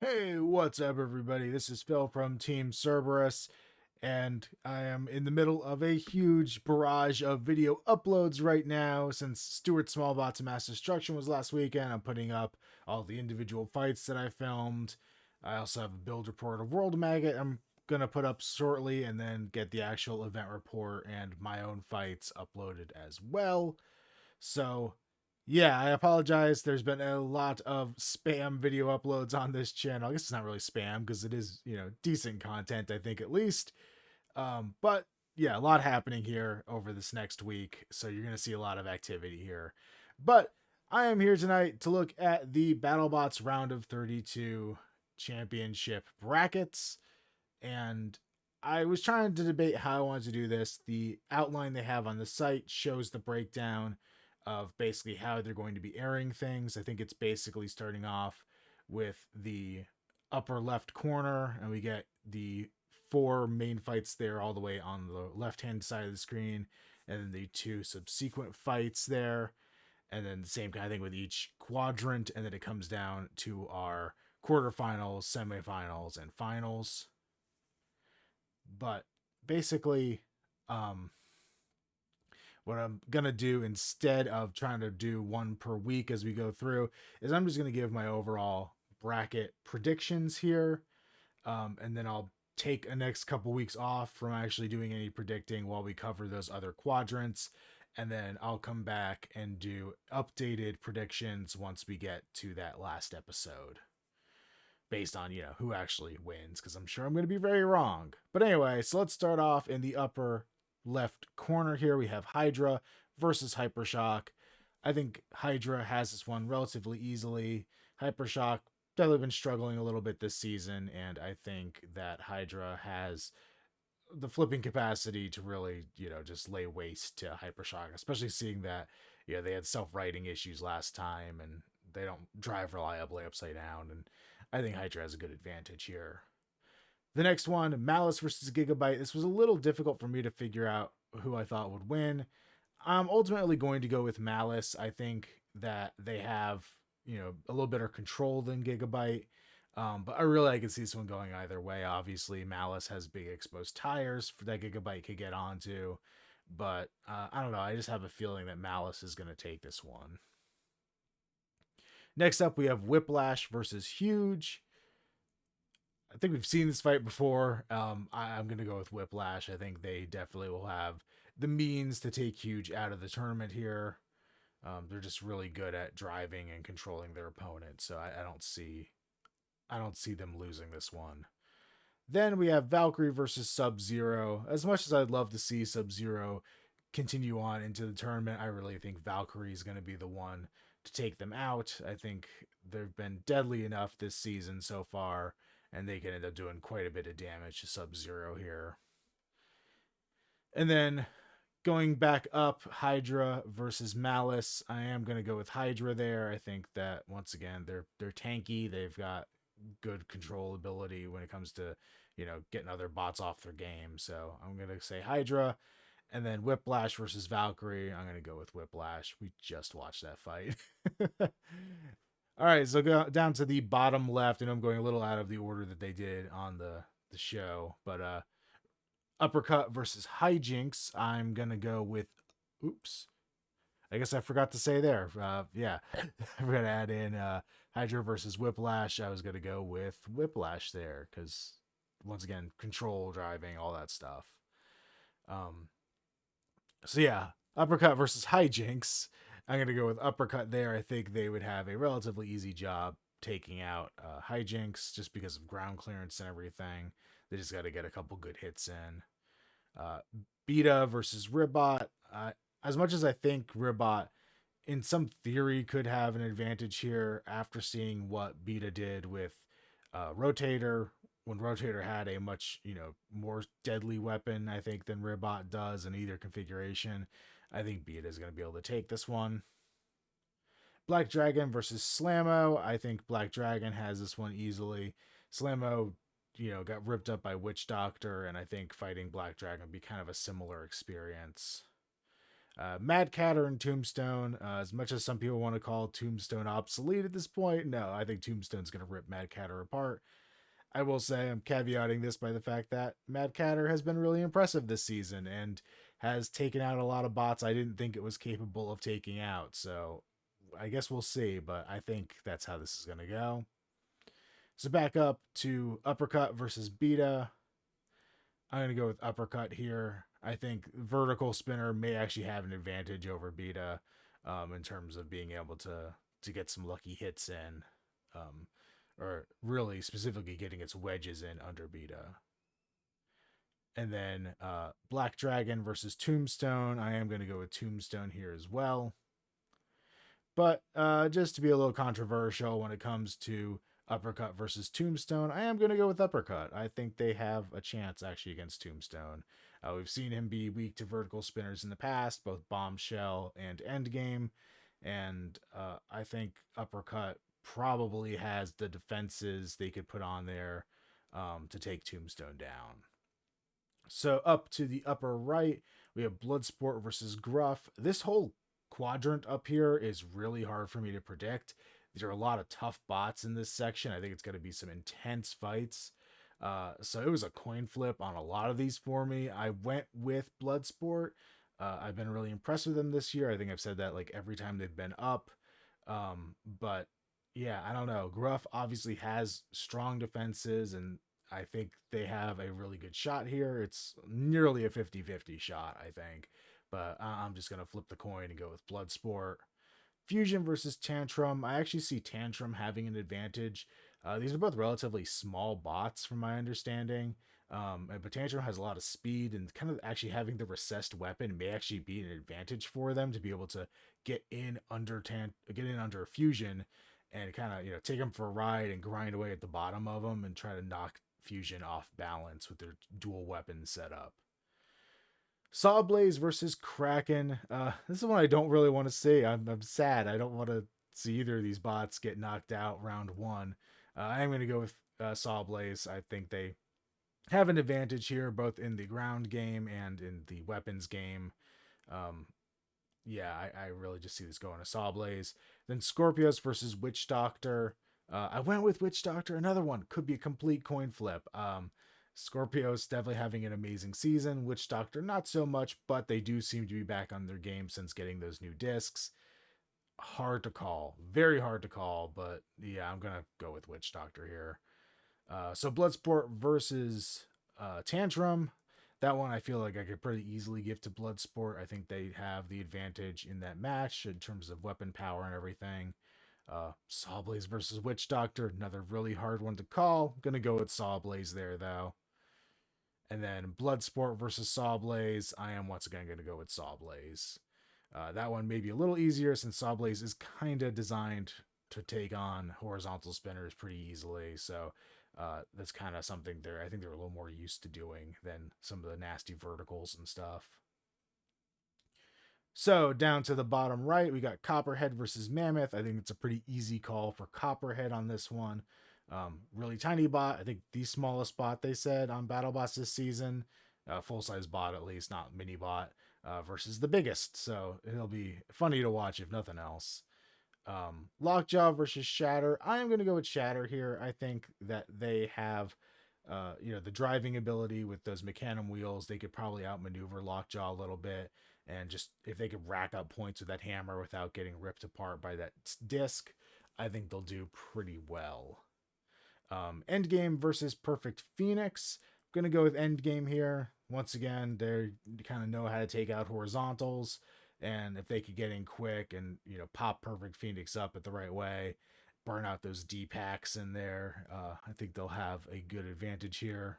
Hey, what's up, everybody? This is Phil from Team Cerberus, and I am in the middle of a huge barrage of video uploads right now. Since Stuart Smallbot's Mass Destruction was last weekend, I'm putting up all the individual fights that I filmed. I also have a build report of World Maggot I'm gonna put up shortly, and then get the actual event report and my own fights uploaded as well. So, yeah, I apologize. There's been a lot of spam video uploads on this channel. I guess it's not really spam because it is, decent content, I think at least. But yeah, a lot happening here over this next week. So you're going to see a lot of activity here. But I am here tonight to look at the Battlebots round of 32 championship brackets. And I was trying to debate how I wanted to do this. The outline they have on the site shows the breakdown of basically how they're going to be airing things. I think it's basically starting off with the upper left corner, and we get the four main fights there all the way on the left hand side of the screen, and then the two subsequent fights there, and then the same kind of thing with each quadrant, and then it comes down to our quarterfinals, semifinals, and finals. But basically, um, what I'm gonna do instead of trying to do one per week as we go through is I'm just gonna give my overall bracket predictions here, and then I'll take a next couple weeks off from actually doing any predicting while we cover those other quadrants, and then I'll come back and do updated predictions once we get to that last episode based on who actually wins, because I'm sure I'm going to be very wrong. But anyway, so let's start off in the upper left corner here. We have Hydra versus Hypershock. I think Hydra has this one relatively easily. Hypershock definitely been struggling a little bit this season, and I think that Hydra has the flipping capacity to really, just lay waste to Hypershock, especially seeing that, they had self-righting issues last time and they don't drive reliably upside down. And I think Hydra has a good advantage here. The next one, Malice versus Gigabyte. This was a little difficult for me to figure out who I thought would win. I'm ultimately going to go with Malice. I think that they have, a little better control than Gigabyte. But I could see this one going either way. Obviously, Malice has big exposed tires for that Gigabyte could get onto. But I don't know. I just have a feeling that Malice is going to take this one. Next up, we have Whiplash versus Huge. I think we've seen this fight before. I'm going to go with Whiplash. I think they definitely will have the means to take Huge out of the tournament here. They're just really good at driving and controlling their opponent, so I don't see them losing this one. Then we have Valkyrie versus Sub Zero. As much as I'd love to see Sub Zero continue on into the tournament, I really think Valkyrie is going to be the one to take them out. I think they've been deadly enough this season so far, and they can end up doing quite a bit of damage to Sub Zero here. And then going back up, Hydra versus Malice. I am going to go with Hydra there. I think that once again they're tanky. They've got good control ability when it comes to getting other bots off their game. So I'm going to say Hydra. And then Whiplash versus Valkyrie. I'm going to go with Whiplash. We just watched that fight. All right, so go down to the bottom left, and I'm going a little out of the order that they did on the show, but Uppercut versus Hijinks. I'm gonna go with. Oops, I guess I forgot to say there. Yeah, I'm gonna add in Hydra versus Whiplash. I was gonna go with Whiplash there because once again, control, driving, all that stuff. Um, so yeah, Uppercut versus Hijinks. I'm gonna go with Uppercut there. I think they would have a relatively easy job taking out Hijinks just because of ground clearance and everything. They just got to get a couple good hits in. Uh, Beta versus Ribot. As much as I think Ribot, in some theory, could have an advantage here after seeing what Beta did with Rotator, when Rotator had a much more deadly weapon, I think, than Ribot does in either configuration. I think Beta is going to be able to take this one. Black Dragon versus Slammo. I think Black Dragon has this one easily. Slammo, got ripped up by Witch Doctor, and I think fighting Black Dragon would be kind of a similar experience. Mad Catter and Tombstone, as much as some people want to call Tombstone obsolete at this point, no, I think Tombstone's going to rip Mad Catter apart. I will say I'm caveating this by the fact that Mad Catter has been really impressive this season and has taken out a lot of bots I didn't think it was capable of taking out. So I guess we'll see, but I think that's how this is going to go. So back up to Uppercut versus Beta. I'm going to go with Uppercut here. I think Vertical Spinner may actually have an advantage over Beta in terms of being able to get some lucky hits in, um, or really specifically getting its wedges in under Beta. And then Black Dragon versus Tombstone. I am going to go with Tombstone here as well. But just to be a little controversial when it comes to Uppercut versus Tombstone, I am going to go with Uppercut. I think they have a chance actually against Tombstone. We've seen him be weak to vertical spinners in the past, both Bombshell and Endgame. And I think Uppercut probably has the defenses they could put on there to take Tombstone down. So up to the upper right, we have Bloodsport versus Gruff. This whole quadrant up here is really hard for me to predict. There are a lot of tough bots in this section. I think it's going to be some intense fights. So it was a coin flip on a lot of these for me. I went with Bloodsport. I've been really impressed with them this year. I think I've said that like every time they've been up. But yeah, I don't know. Gruff obviously has strong defenses, and I think they have a really good shot here. It's nearly a 50-50 shot, I think. But I'm just going to flip the coin and go with Bloodsport. Fusion versus Tantrum. I actually see Tantrum having an advantage. These are both relatively small bots, from my understanding. But Tantrum has a lot of speed, and kind of actually having the recessed weapon may actually be an advantage for them to be able to get in under Fusion, and kind of take them for a ride and grind away at the bottom of them and try to knock Fusion off balance with their dual weapon setup. Sawblaze versus Kraken. This is one I don't really want to see. I'm sad. I don't want to see either of these bots get knocked out round one. I am going to go with Sawblaze. I think they have an advantage here, both in the ground game and in the weapons game. Um, yeah, I really just see this going to Sawblaze. Then Scorpios versus Witch Doctor. I went with Witch Doctor. Another one could be a complete coin flip. Scorpios definitely having an amazing season. Witch Doctor not so much, but they do seem to be back on their game since getting those new discs. Hard to call, very hard to call, but yeah, I'm gonna go with Witch Doctor here. So Bloodsport versus Tantrum. That one I feel like I could pretty easily give to Bloodsport. I think they have the advantage in that match in terms of weapon power and everything. Sawblaze versus Witch Doctor, another really hard one to call. Gonna go with Sawblaze there though. And then Bloodsport versus Sawblaze. I am once again going to go with Sawblaze. That one may be a little easier since Sawblaze is kind of designed to take on horizontal spinners pretty easily. So that's kind of something I think they're a little more used to doing than some of the nasty verticals and stuff. So down to the bottom right, we got Copperhead versus Mammoth. I think it's a pretty easy call for Copperhead on this one. Really tiny bot. I think the smallest bot they said on Battlebots this season. Full size bot at least, not mini bot. Versus the biggest. So it'll be funny to watch if nothing else. Lockjaw versus Shatter. I am going to go with Shatter here. I think that they have, the driving ability with those Mecanum wheels. They could probably outmaneuver Lockjaw a little bit. And just if they could rack up points with that hammer without getting ripped apart by that disc, I think they'll do pretty well. Endgame versus Perfect Phoenix. I'm going to go with Endgame here. Once again, they kind of know how to take out horizontals. And if they could get in quick and, pop Perfect Phoenix up at the right way, burn out those D-packs in there, I think they'll have a good advantage here.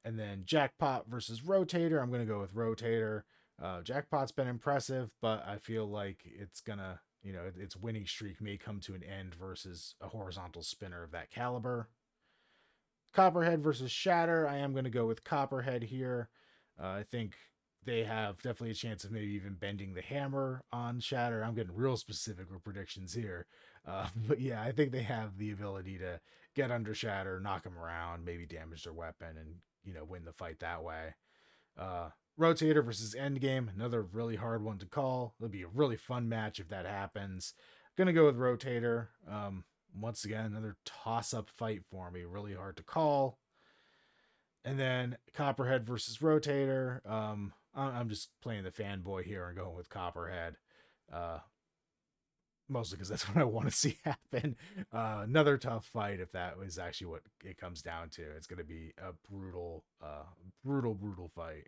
And then Jackpot versus Rotator. I'm going to go with Rotator. Jackpot's been impressive, but I feel like it's going to, its winning streak may come to an end versus a horizontal spinner of that caliber. Copperhead versus Shatter. I am going to go with Copperhead here. I think they have definitely a chance of maybe even bending the hammer on Shatter. I'm getting real specific with predictions here. But yeah, I think they have the ability to get under Shatter, knock him around, maybe damage their weapon, and, win the fight that way. Rotator versus Endgame, another really hard one to call. It'll be a really fun match if that happens. Gonna go with Rotator. Once again, another toss-up fight for me. Really hard to call. And then Copperhead versus Rotator. I'm just playing the fanboy here and going with Copperhead. Uh, Mostly because that's what I want to see happen. Another tough fight if that was actually what it comes down to. It's going to be a brutal fight.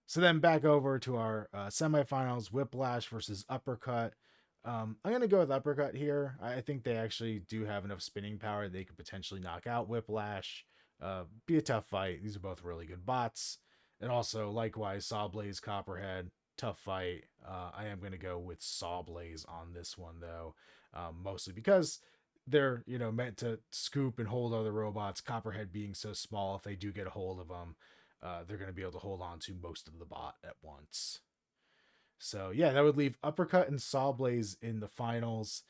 So then back over to our semifinals: Whiplash versus Uppercut. I'm gonna go with Uppercut here. I think they actually do have enough spinning power they could potentially knock out Whiplash. Be a tough fight. These are both really good bots, and also likewise Sawblaze Copperhead. Tough fight. I am gonna go with Sawblaze on this one though, mostly because they're meant to scoop and hold other robots. Copperhead being so small, if they do get a hold of them, they're going to be able to hold on to most of the bot at once. So yeah, that would leave Uppercut and Sawblaze in the finals.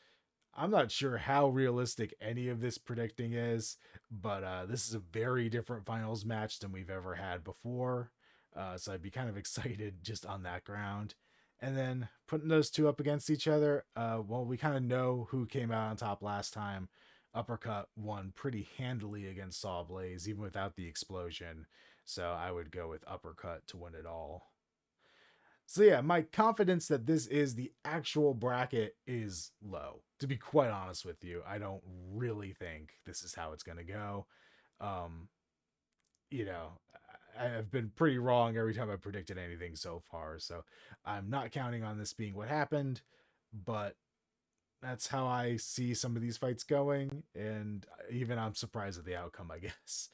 I'm not sure how realistic any of this predicting is, but this is a very different finals match than we've ever had before. So I'd be kind of excited just on that ground. And then putting those two up against each other, well, we kind of know who came out on top last time. Uppercut won pretty handily against Sawblaze, even without the explosion. So I would go with Uppercut to win it all. So yeah, my confidence that this is the actual bracket is low. To be quite honest with you, I don't really think this is how it's going to go. Um, you know, I've been pretty wrong every time I predicted anything so far, so I'm not counting on this being what happened, but that's how I see some of these fights going, and even I'm surprised at the outcome, I guess.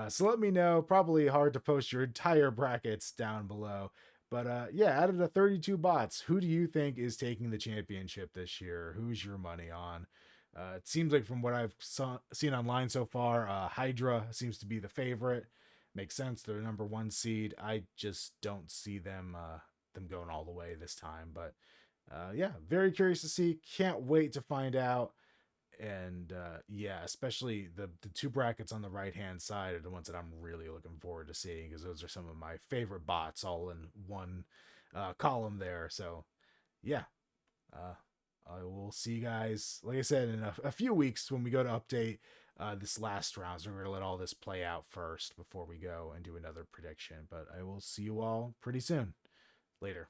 So let me know. Probably hard to post your entire brackets down below. But yeah, out of the 32 bots, who do you think is taking the championship this year? Who's your money on? It seems like from what I've seen online so far, Hydra seems to be the favorite. Makes sense. They're the number one seed. I just don't see them going all the way this time. But yeah, very curious to see. Can't wait to find out. And yeah, especially the two brackets on the right hand side are the ones that I'm really looking forward to seeing because those are some of my favorite bots all in one column there. So yeah, uh, I will see you guys, like I said, in a few weeks when we go to update this last round. So we're gonna let all this play out first before we go and do another prediction. But I will see you all pretty soon. Later.